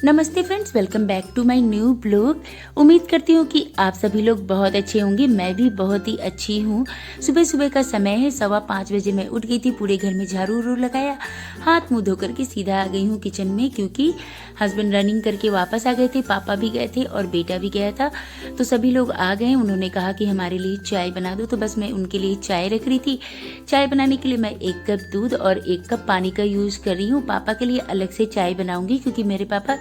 नमस्ते friends, welcome back to my new blog. उम्मीद करती हूँ कि आप सभी लोग बहुत अच्छे होंगे। मैं भी बहुत ही अच्छी हूँ। सुबह सुबह का समय है, 5:15 बजे मैं उठ गई थी। पूरे घर में झाड़ू उड़ू लगाया, हाथ मुंह धो करके सीधा आ गई हूँ किचन में, क्योंकि हस्बैंड रनिंग करके वापस आ गए थे, पापा भी गए थे और बेटा भी गया था। तो सभी लोग आ गए। उन्होंने कहा कि हमारे लिए चाय बना दो, तो बस मैं उनके लिए चाय रख रही थी। चाय बनाने के लिए मैं 1 कप दूध और 1 कप पानी का यूज कर रही हूँ। पापा के लिए अलग से चाय बनाऊंगी, क्योंकि मेरे पापा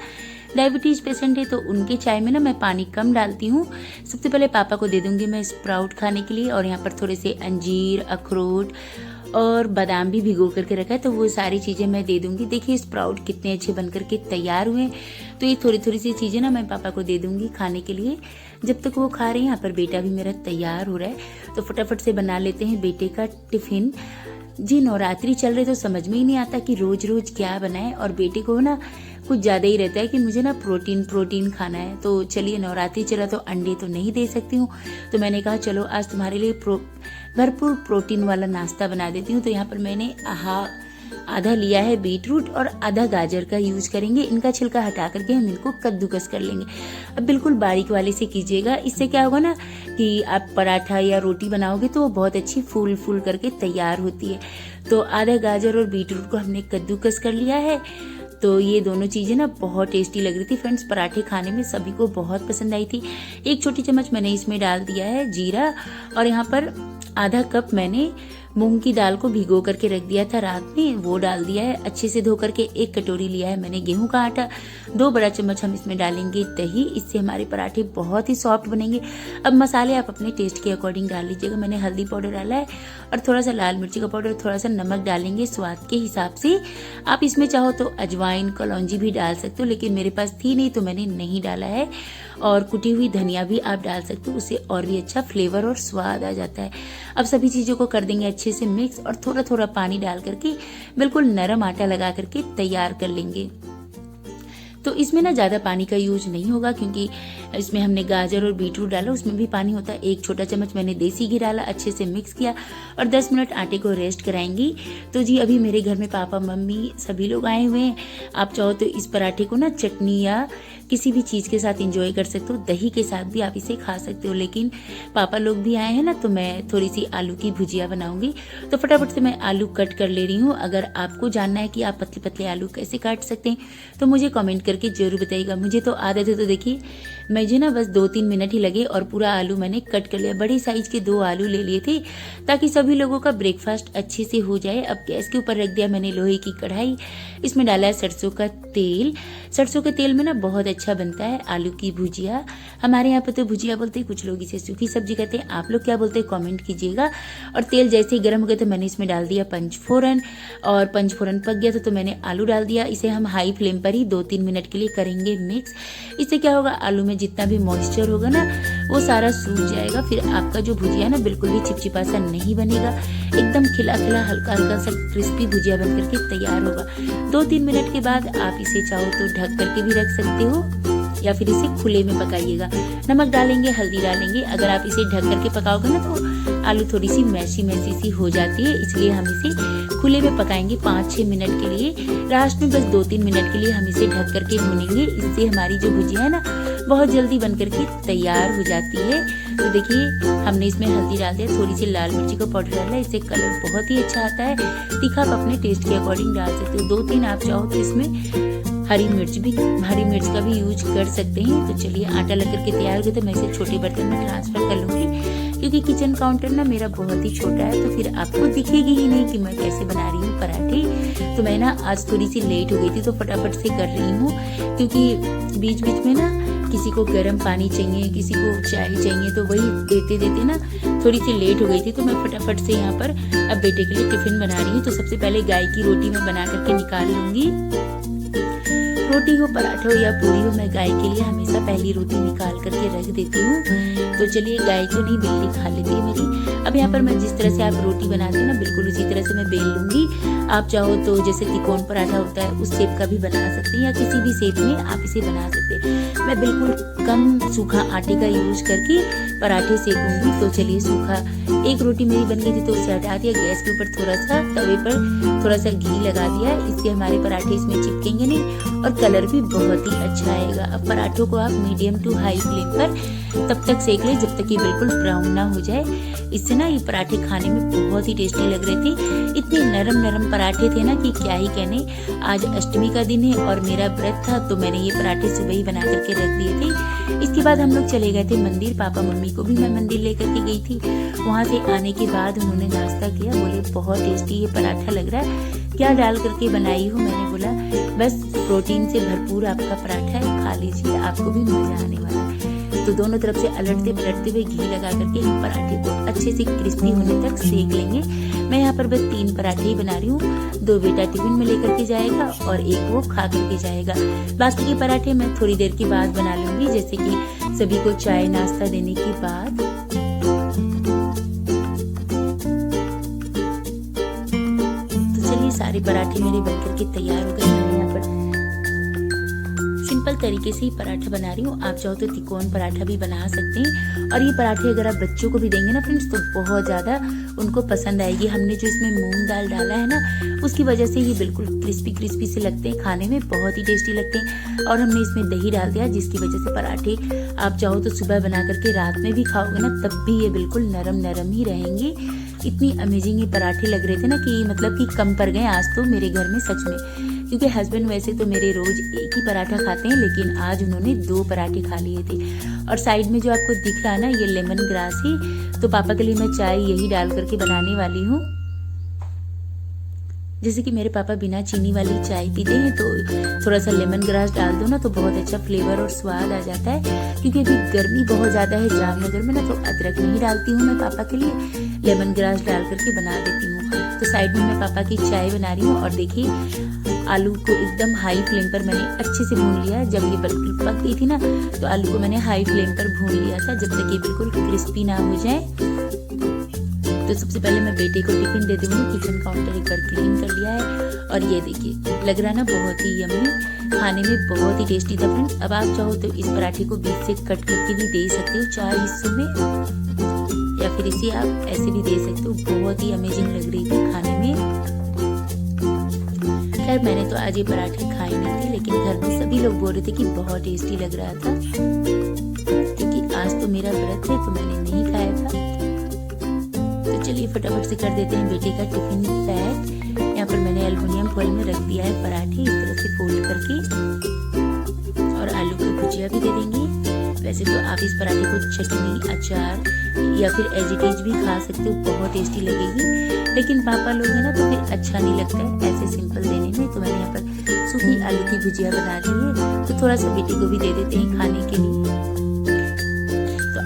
डायबिटीज पेशेंट है, तो उनके चाय में ना मैं पानी कम डालती हूँ। सबसे पहले पापा को दे दूंगी मैं स्प्राउट खाने के लिए, और यहाँ पर थोड़े से अंजीर, अखरोट और बादाम भी भिगो करके रखा है, तो वो सारी चीज़ें मैं दे दूंगी। देखिए स्प्राउट कितने अच्छे बन करके तैयार हुए। तो ये थोड़ी थोड़ी सी चीज़ें ना मैं पापा को दे दूंगी खाने के लिए, जब तक वो खा रहे हैं। यहाँ पर बेटा भी मेरा तैयार हो रहा है, तो फटाफट से बना लेते हैं बेटे का टिफिन। जी नवरात्रि चल रहे, तो समझ में ही नहीं आता कि रोज रोज क्या बनाए, और बेटे को ना कुछ ज़्यादा ही रहता है कि मुझे ना प्रोटीन खाना है। तो चलिए, नवरात्रि चला तो अंडे तो नहीं दे सकती हूँ, तो मैंने कहा चलो आज तुम्हारे लिए भरपूर प्रोटीन वाला नाश्ता बना देती हूँ। तो यहाँ पर मैंने आधा लिया है बीटरूट और आधा गाजर का यूज करेंगे। इनका छिलका हटा करके हम इनको कद्दूकस कर लेंगे। अब बिल्कुल बारीक वाले से कीजिएगा, इससे क्या होगा ना कि आप पराठा या रोटी बनाओगे तो वो बहुत अच्छी फूल फूल करके तैयार होती है। तो आधा गाजर और बीटरूट को हमने कद्दूकस कर लिया है। तो ये दोनों चीज़ें ना बहुत टेस्टी लग रही थी फ्रेंड्स। पराठे खाने में सभी को बहुत पसंद आई थी। 1 छोटी चम्मच मैंने इसमें डाल दिया है जीरा, और यहाँ पर आधा कप मैंने मूंग की दाल को भिगो करके रख दिया था रात में, वो डाल दिया है। अच्छे से धो करके 1 कटोरी लिया है मैंने गेहूं का आटा। 2 बड़ा चम्मच हम इसमें डालेंगे दही, इससे हमारे पराठे बहुत ही सॉफ्ट बनेंगे। अब मसाले आप अपने टेस्ट के अकॉर्डिंग डाल लीजिएगा। मैंने हल्दी पाउडर डाला है और थोड़ा सा लाल मिर्ची का पाउडर, थोड़ा सा नमक डालेंगे स्वाद के हिसाब से। आप इसमें चाहो तो अजवाइन, कलौंजी भी डाल सकते हो, लेकिन मेरे पास थी नहीं तो मैंने नहीं डाला है। और कुटी हुई धनिया भी आप डाल सकते हो, उससे और भी अच्छा फ्लेवर और स्वाद आ जाता है। अब सभी चीज़ों को कर देंगे अच्छे से मिक्स, और थोड़ा थोड़ा पानी डाल करके बिल्कुल नरम आटा लगा करके तैयार कर लेंगे। तो इसमें ना ज़्यादा पानी का यूज नहीं होगा, क्योंकि इसमें हमने गाजर और बीटरूट डाला, उसमें भी पानी होता है। 1 छोटा चम्मच मैंने देसी घी डाला, अच्छे से मिक्स किया और 10 मिनट आटे को रेस्ट कराएंगी। तो जी अभी मेरे घर में पापा, मम्मी सभी लोग आए हुए हैं। आप चाहो तो इस पराठे को ना चटनी या किसी भी चीज़ के साथ एंजॉय कर सकते हो, दही के साथ भी आप इसे खा सकते हो। लेकिन पापा लोग भी आए हैं ना, तो मैं थोड़ी सी आलू की भुजिया बनाऊंगी। तो फटाफट से मैं आलू कट कर ले रही हूँ। अगर आपको जानना है कि आप पतले पतले आलू कैसे काट सकते हैं तो मुझे कमेंट करके जरूर बताइएगा। मुझे तो आदत है, तो देखिए मुझे ना बस 2-3 मिनट ही लगे और पूरा आलू मैंने कट कर लिया। बड़ी साइज के 2 आलू ले लिए थे, ताकि सभी लोगों का ब्रेकफास्ट अच्छे से हो जाए। अब गैस के ऊपर रख दिया मैंने लोहे की कढ़ाई, इसमें डाला है सरसों का तेल। सरसों के तेल में ना बहुत अच्छा बनता है आलू की भुजिया। हमारे यहाँ पे तो भुजिया बोलते हैं, कुछ लोग इसे सूखी सब्जी कहते हैं। आप लोग क्या बोलते हैं कमेंट कीजिएगा। और तेल जैसे ही गर्म हो गया तो मैंने इसमें डाल दिया पंचफोरन, और पंचफोरन पक गया तो मैंने आलू डाल दिया। इसे हम हाई फ्लेम पर ही 2-3 मिनट के लिए करेंगे मिक्स। इससे क्या होगा, आलू में जितना भी मॉइस्चर होगा ना वो सारा सूख जाएगा। फिर आपका जो भुजिया ना बिल्कुल भी चिपचिपा सा नहीं बनेगा, एकदम खिला खिला हल्का हल्का सा क्रिस्पी भुजिया बन करके तैयार होगा। 2-3 मिनट के बाद आप इसे चाहो तो ढक करके भी रख सकते हो, या फिर इसे खुले में पकाइएगा। नमक डालेंगे, हल्दी डालेंगे। अगर आप इसे ढक करके पकाओगे ना तो आलू थोड़ी सी मैसी सी हो जाती है, इसलिए हम इसे खुले में पकाएंगे 5-6 मिनट के लिए। लास्ट में बस 2-3 मिनट के लिए हम इसे ढक करके भूनेंगे। इससे हमारी जो भुजिया है ना बहुत जल्दी बन करके तैयार हो जाती है। तो देखिए हमने इसमें हल्दी डाल दिया, थोड़ी सी लाल मिर्ची का पाउडर डाला है, इससे कलर बहुत ही अच्छा आता है। तीखा आप अपने टेस्ट के अकॉर्डिंग डाल सकते हो। 2-3 आप चाहो तो इसमें हरी मिर्च का भी यूज कर सकते हैं। तो चलिए आटा लग करके तैयार हो गया, तो मैं इसे छोटे बर्तन में ट्रांसफर कर लूंगी, क्योंकि किचन काउंटर ना मेरा बहुत ही छोटा है, तो फिर आपको दिखेगी ही नहीं कि मैं कैसे बना रही हूँ पराठे। तो मैं ना आज थोड़ी सी लेट हो गई थी, तो फटाफट से कर रही हूँ, क्योंकि बीच बीच में ना किसी को गर्म पानी चाहिए, किसी को चाय चाहिए, तो वही देते देते ना थोड़ी सी लेट हो गई थी। तो मैं फटाफट से यहाँ पर अब बेटे के लिए टिफिन बना रही हूँ। तो सबसे पहले गाय की रोटी मैं बना करके निकाल लूंगी। रोटी हो, पराठा हो या पूरी हो, मैं गाय के लिए हमेशा पहली रोटी निकाल करके रख देती हूँ। तो चलिए, गाय को नहीं बिल्ली खा लेती है मेरी। अब यहाँ पर मैं जिस तरह से आप रोटी बनाते हैं ना बिल्कुल उसी तरह से मैं बेल लूंगी। आप चाहो तो जैसे त्रिकोण पराठा होता है उस शेप का भी बना सकते हैं, या किसी भी शेप में आप इसे बना सकते हैं। मैं बिल्कुल कम सूखा आटे का यूज करके पराठे सेकूंगी। तो चलिए, सूखा एक रोटी मेरी बन गई थी तो उसे हटा दिया। गैस के ऊपर थोड़ा सा तवे पर थोड़ा सा घी लगा दिया, इससे हमारे पराठे इसमें चिपकेंगे नहीं और कलर भी बहुत ही अच्छा आएगा। अब पराठों को आप मीडियम टू हाई फ्लेम पर तब तक सेक लें जब तक ये बिल्कुल ब्राउन ना हो जाए। इससे ना ये पराठे खाने में बहुत ही टेस्टी लग रहे थे। इतने नरम नरम पराठे थे ना कि क्या ही कहने। आज अष्टमी का दिन है और मेरा व्रत था, तो मैंने ये पराठे सुबह ही बना करके रख दिए थे। इसके बाद हम लोग चले गए थे मंदिर। पापा मम्मी को भी मैं मंदिर लेकर के गई थी। वहाँ से आने के बाद उन्होंने नाश्ता किया। बोले बहुत टेस्टी ये पराठा लग रहा है, क्या डाल करके बनाई हो? मैंने बोला बस प्रोटीन से भरपूर आपका पराठा है, खा लीजिए, आपको भी मजा आने वाला है। तो दोनों तरफ से अलटते पलटते हुए घी लगा करके हम पराठे को अच्छे से क्रिस्पी होने तक सेक लेंगे। मैं यहाँ पर बस 3 पराठे ही बना रही हूँ। 2 बेटा टिफिन में लेकर के जाएगा और 1 वो खा करके जाएगा। बाकी के पराठे मैं थोड़ी देर के बाद बना लूंगी, जैसे कि सभी को चाय नाश्ता देने के बाद। तो चलिए, सारे पराठे मेरे बनकर के तैयार हो गए। मैंने यहाँ पर सिंपल तरीके से ही पराठा बना रही हूँ। आप चाहो तो त्रिकोण पराठा भी बना सकते हैं। और ये पराठे अगर आप बच्चों को भी देंगे ना फ्रेंड्स, तो बहुत ज़्यादा उनको पसंद आएगी। हमने जो इसमें मूंग दाल डाला है ना, उसकी वजह से ये बिल्कुल क्रिस्पी क्रिस्पी से लगते हैं, खाने में बहुत ही टेस्टी लगते हैं। और हमने इसमें दही डाल दिया, जिसकी वजह से पराठे आप चाहो तो सुबह बना करके रात में भी खाओगे ना, तब भी ये बिल्कुल नरम नरम ही रहेंगे। इतनी अमेजिंग ये पराठे लग रहे थे ना कि मतलब कि कम पड़ गए आज तो मेरे घर में, सच में। क्योंकि हस्बैंड वैसे तो मेरे रोज एक ही पराठा खाते हैं, लेकिन आज उन्होंने 2 पराठे खा लिए थे। और साइड में जो आपको दिख रहा है ना, ये लेमन ग्रास ही, तो पापा के लिए मैं चाय यही डाल करके बनाने वाली हूँ। जैसे कि मेरे पापा बिना चीनी वाली चाय पीते हैं, तो थोड़ा सा लेमन ग्रास डाल दो ना तो बहुत अच्छा फ्लेवर और स्वाद आ जाता है। क्योंकि अभी गर्मी बहुत ज़्यादा है जामनगर में ना, तो अदरक नहीं डालती हूँ मैं पापा के लिए, लेमन ग्रास डाल करके बना देती हूँ। तो साइड में मैं पापा की चाय बना रही हूँ। और देखिए, आलू को एकदम हाई फ्लेम पर मैंने अच्छे से भून लिया। जब ये बिल्कुल पक गई थी ना, तो आलू को मैंने हाई फ्लेम पर भून लिया था, जब तक ये बिल्कुल क्रिस्पी ना हो जाए। तो सबसे पहले मैं बेटे को टिफिन दे दूंगी। किचन काउंटर एक बार क्लीन कर लिया है। और ये देखिए, लग रहा है ना बहुत ही यम्मी, खाने में बहुत ही टेस्टी था फ्रेंड्स। अब आप चाहो तो इस पराठे को बीच से कट करके भी दे सकते हो 4 हिस्सों में, या फिर इसे आप ऐसे भी दे सकते हो। बहुत ही अमेजिंग लग रही थी खाने में। खैर, मैंने तो आज ये पराठे खाए नहीं थे, लेकिन घर में सभी लोग बोल रहे थे कि बहुत टेस्टी लग रहा था। क्योंकि आज तो मेरा व्रत है, तो मैंने नहीं खाया था। तो चलिए फटाफट से कर देते हैं बेटे का टिफिन पैक। यहाँ पर मैंने एल्युमिनियम फॉइल में रख दिया है पराठे, इस तरह से फोल्ड करके। और आलू की भुजिया भी दे देंगे। वैसे तो आप इस पराठे को चटनी, अचार या फिर एज इट इज भी खा सकते हो, बहुत टेस्टी लगेगी। लेकिन पापा लोग हैं ना, तो फिर अच्छा नहीं लगता है ऐसे सिंपल देने में। तो मैंने यहाँ पर सूखी आलू की भुजिया बना ली है, तो थोड़ा सा बेटे को भी दे देते हैं खाने के लिए।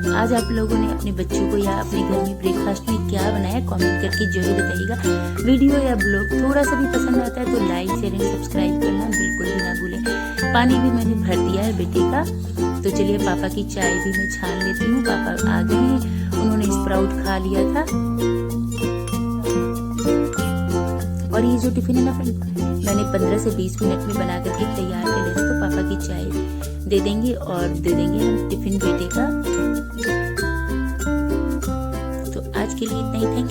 तो आज आप लोगों ने अपने बच्चों को या अपने घर में ब्रेकफास्ट में क्या बनाया, कमेंट करके जरूर बताइएगा। वीडियो या ब्लॉग थोड़ा सा भी पसंद आता है तो लाइक, शेयर एंड सब्सक्राइब करना बिल्कुल भी ना भूलें। पानी भी मैंने भर दिया है बेटे का। तो चलिए, पापा की चाय भी मैं छान लेती हूँ। पापा आ गए हैं, उन्होंने स्प्राउट खा लिया था। और ये जो टिफिन है ना फ्रेंड, मैंने 15 से 20 मिनट में बना करके तैयार कर लिया था। तो पापा की चाय दे देंगे और दे देंगे हम टिफिन बेटे का। तो आज के लिए इतना ही, थैंक यू।